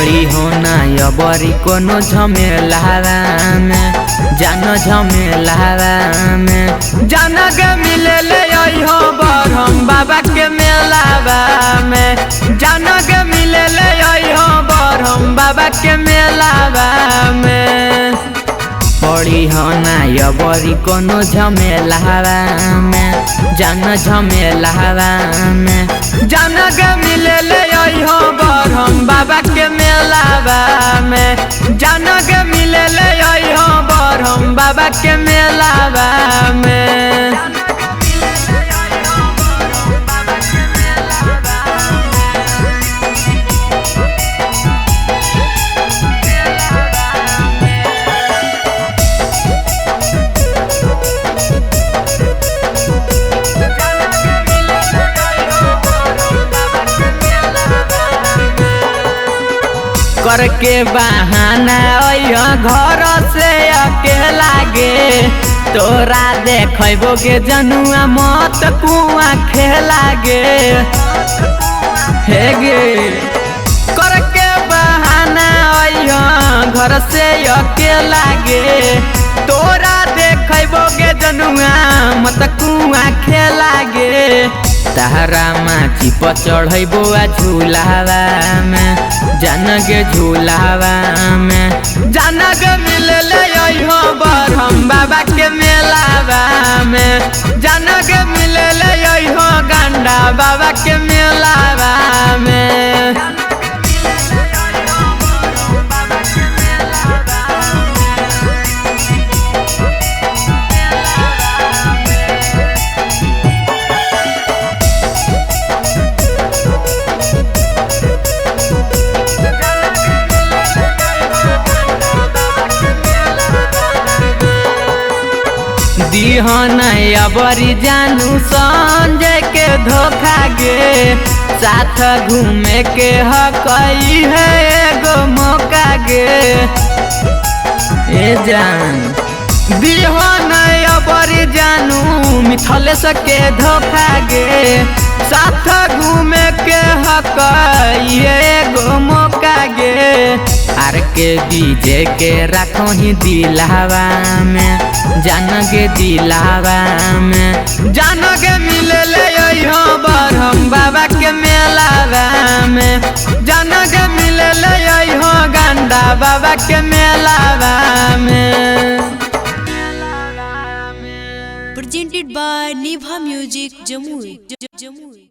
पड़ी हो ना अबरी कोनो झमेला में जान झमेला में जान के मिले ले हो बरहम बाबा के मेला में जान के मिले ले हो बरहम बाबा के मेला में पड़ी हो ना अबरी कोनो झमेला में जान झमेला में जान के मिले ले हो बरहम बाबा के मेला में जान के मिले ले हो बरहम बाबा के मेला में। करके बहाना घर से अकेला गे तोरा देखबो के जनुआ मत कुआ खेला गे हे गे करके बहाना घर से अकेला गे तोरा देखबो के जनुआ मत कुआ खेला गे तारा माची पर चढ़बो झूलावा में जान के झूलावा में जान के मिले ले हो बरहम बाबा के मेलावा में जान के मिले ले हो गंडा बाबा के मेलावा में। दिहन अबरी जानू संजय के धोखा गे साथ घूमे के हकई है एगो मौका गे ए जान दिहन अबरी जानू मिथलेश के धोखा गे साथ घूमे के हकई एगो मौका गे आर के डीजे के रखो ही दिलावा में जान के दिलावा में जान के मिले ले हो बरहम बाबा के मेलावा में जान के मिले ले हो गंडा बाबा के मेलावा में। Presented by Nibha Music Jamui।